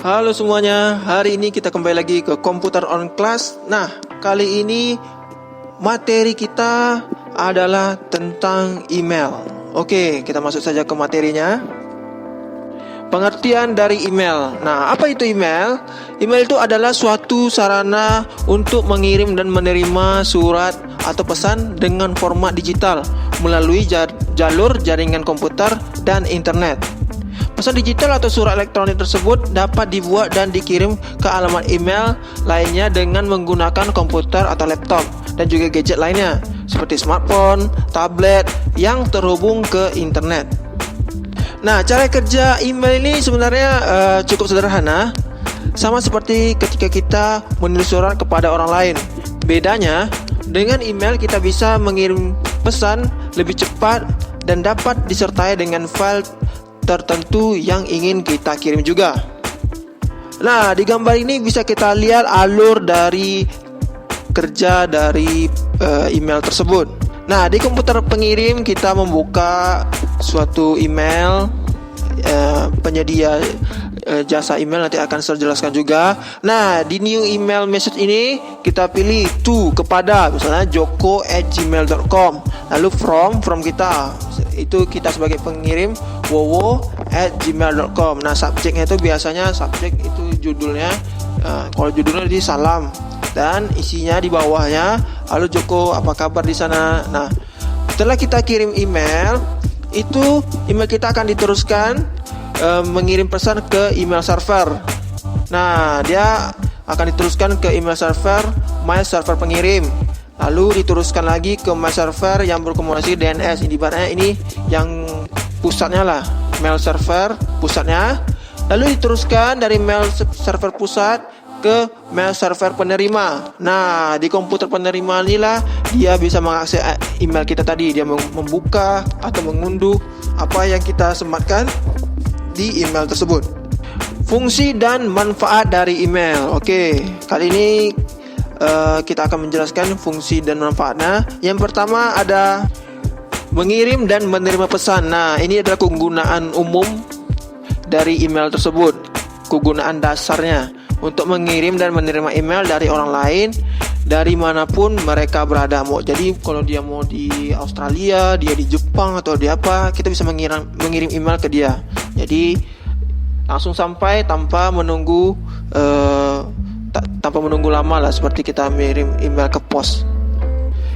Halo semuanya, hari ini kita kembali lagi ke Komputer on Class. Nah, kali ini materi kita adalah tentang email. Oke, kita masuk saja ke materinya. Pengertian dari email. Nah, apa itu email? Email itu adalah suatu sarana untuk mengirim dan menerima surat atau pesan dengan format digital melalui jalur jaringan komputer dan internet. Pesan digital atau surat elektronik tersebut dapat dibuat dan dikirim ke alamat email lainnya dengan menggunakan komputer atau laptop dan juga gadget lainnya seperti smartphone, tablet yang terhubung ke internet. Nah, cara kerja email ini sebenarnya cukup sederhana, sama seperti ketika kita menulis surat kepada orang lain. Bedanya, dengan email kita bisa mengirim pesan lebih cepat dan dapat disertai dengan file tertentu yang ingin kita kirim juga. Nah, di gambar ini bisa kita lihat alur dari kerja dari email tersebut. Nah, di komputer pengirim kita membuka suatu email, penyedia jasa email nanti akan saya jelaskan juga. Nah, di new email message ini kita pilih to kepada, misalnya joko@gmail.com. Lalu from kita itu kita sebagai pengirim wowo@gmail.com. Nah, subjeknya itu biasanya subjek itu judulnya, kalau judulnya di salam dan isinya di bawahnya halo Joko, apa kabar di sana. Nah, setelah kita kirim email, itu email kita akan diteruskan mengirim pesan ke email server. Nah, dia akan diteruskan ke email server my server pengirim. Lalu diteruskan lagi ke my server yang berkomunikasi DNS. Ini ibaratnya ini yang pusatnya lah, mail server pusatnya. Lalu diteruskan dari mail server pusat ke mail server penerima. Nah, di komputer penerima inilah dia bisa mengakses email kita tadi. Dia membuka atau mengunduh apa yang kita sematkan di email tersebut. Fungsi dan manfaat dari email. Oke, kali ini kita akan menjelaskan fungsi dan manfaatnya. Yang pertama ada mengirim dan menerima pesan. Nah, ini adalah kegunaan umum dari email tersebut. Kegunaan dasarnya untuk mengirim dan menerima email dari orang lain dari manapun mereka berada. Jadi kalau dia mau di Australia, dia di Jepang atau di apa, kita bisa mengirim email ke dia. Jadi langsung sampai tanpa menunggu lama lah, seperti kita mengirim email ke pos.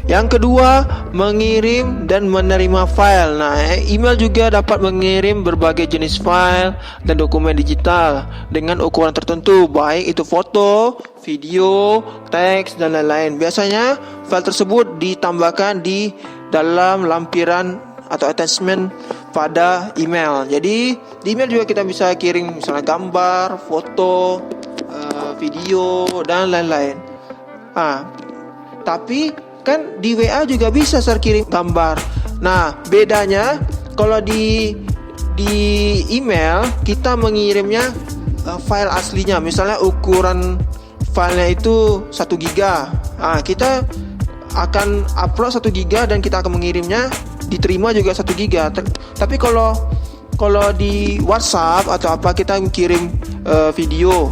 Yang kedua, mengirim dan menerima file. Nah, email juga dapat mengirim berbagai jenis file dan dokumen digital dengan ukuran tertentu, baik itu foto, video, teks, dan lain-lain. Biasanya file tersebut ditambahkan di dalam lampiran atau attachment pada email. Jadi di email juga kita bisa kirim misalnya gambar, foto, video, dan lain-lain. Tapi kan di WA juga bisa kirim gambar. Nah, bedanya kalau di email kita mengirimnya file aslinya. Misalnya ukuran filenya itu 1 GB. Nah, kita akan upload 1 GB dan kita akan mengirimnya diterima juga 1 GB. Tapi kalau di WhatsApp atau apa kita kirim video.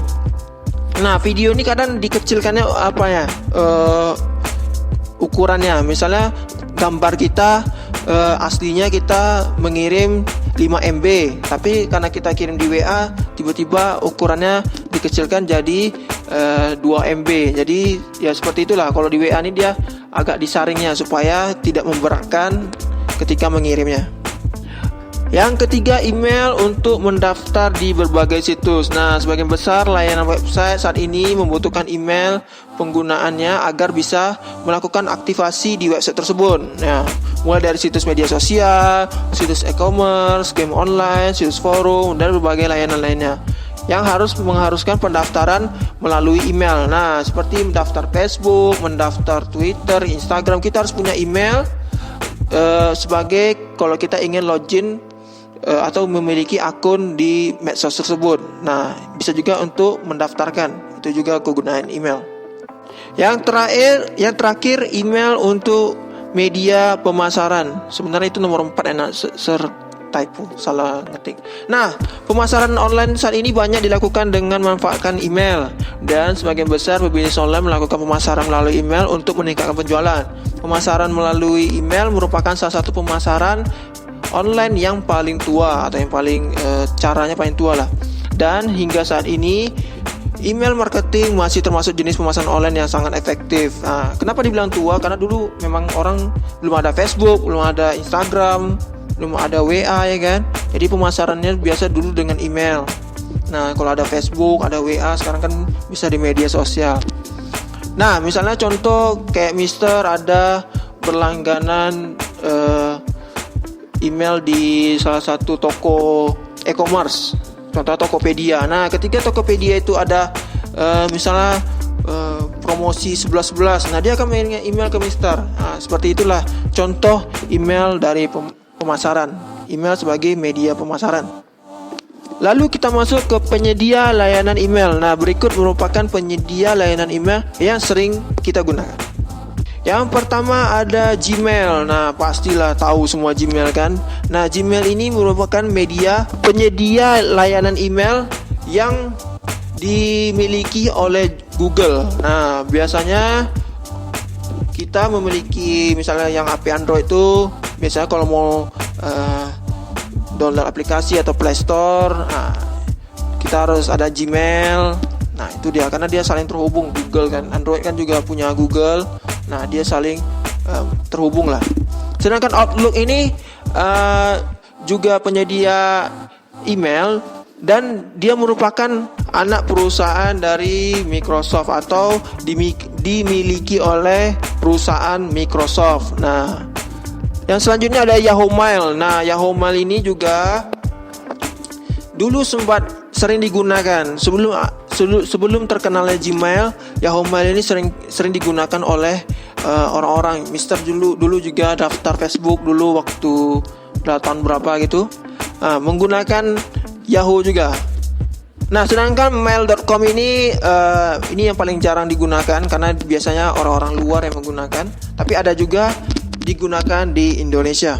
Nah, video ini kadang dikecilkannya ukurannya. Misalnya gambar kita aslinya kita mengirim 5 MB, tapi karena kita kirim di WA tiba-tiba ukurannya dikecilkan jadi 2 MB. Jadi ya seperti itulah, kalau di WA ini dia agak disaringnya supaya tidak memberatkan ketika mengirimnya. Yang ketiga, email untuk mendaftar di berbagai situs. Nah, sebagian besar layanan website saat ini membutuhkan email penggunaannya agar bisa melakukan aktivasi di website tersebut. Nah, mulai dari situs media sosial, situs e-commerce, game online, situs forum, dan berbagai layanan lainnya yang mengharuskan pendaftaran melalui email. Nah, seperti mendaftar Facebook, mendaftar Twitter, Instagram, kita harus punya email sebagai kalau kita ingin login atau memiliki akun di medsos tersebut. Nah, bisa juga untuk mendaftarkan. Itu juga kegunaan email. Yang terakhir email untuk media pemasaran. Sebenarnya itu nomor 4 enak typo, salah ngetik. Nah, pemasaran online saat ini banyak dilakukan dengan memanfaatkan email, dan sebagian besar pebisnis online melakukan pemasaran melalui email untuk meningkatkan penjualan. Pemasaran melalui email merupakan salah satu pemasaran online yang paling tua, atau yang paling caranya paling tua lah. Dan hingga saat ini email marketing masih termasuk jenis pemasaran online yang sangat efektif. Nah, kenapa dibilang tua? Karena dulu memang orang belum ada Facebook, belum ada Instagram, belum ada WA, ya kan. Jadi pemasarannya biasa dulu dengan email. Nah, kalau ada Facebook, ada WA, sekarang kan bisa di media sosial. Nah, misalnya contoh kayak Mister ada berlangganan email di salah satu toko e-commerce, contoh Tokopedia. Nah, ketika Tokopedia itu ada misalnya promosi 11-11, nah dia akan mengirim email ke Mister. Nah, seperti itulah contoh email dari pemasaran. Email sebagai media pemasaran. Lalu kita masuk ke penyedia layanan email. Nah, berikut merupakan penyedia layanan email yang sering kita gunakan. Yang pertama ada Gmail. Nah, pastilah tahu semua Gmail kan. Nah, Gmail ini merupakan penyedia layanan email yang dimiliki oleh Google. Nah, biasanya kita memiliki misalnya yang HP Android itu, biasanya kalau mau download aplikasi atau Play Store, nah, kita harus ada Gmail. Nah, itu dia, karena dia saling terhubung Google kan. Android kan juga punya Google. Nah, dia saling terhubung lah. Sedangkan Outlook ini juga penyedia email, dan dia merupakan anak perusahaan dari Microsoft atau dimiliki oleh perusahaan Microsoft. Nah, yang selanjutnya ada Yahoo Mail. Nah, Yahoo Mail ini juga dulu sempat sering digunakan sebelum terkenalnya Gmail. Yahoo Mail ini sering digunakan oleh orang-orang. Mister dulu juga daftar Facebook dulu waktu tahun berapa gitu, menggunakan Yahoo juga. Nah, sedangkan mail.com ini yang paling jarang digunakan karena biasanya orang-orang luar yang menggunakan, tapi ada juga digunakan di Indonesia.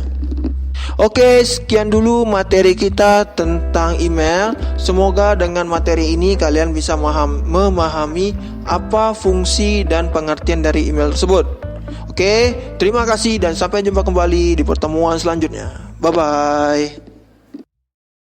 Oke, sekian dulu materi kita tentang email. Semoga dengan materi ini kalian bisa memahami apa fungsi dan pengertian dari email tersebut. Oke, terima kasih dan sampai jumpa kembali di pertemuan selanjutnya. Bye-bye.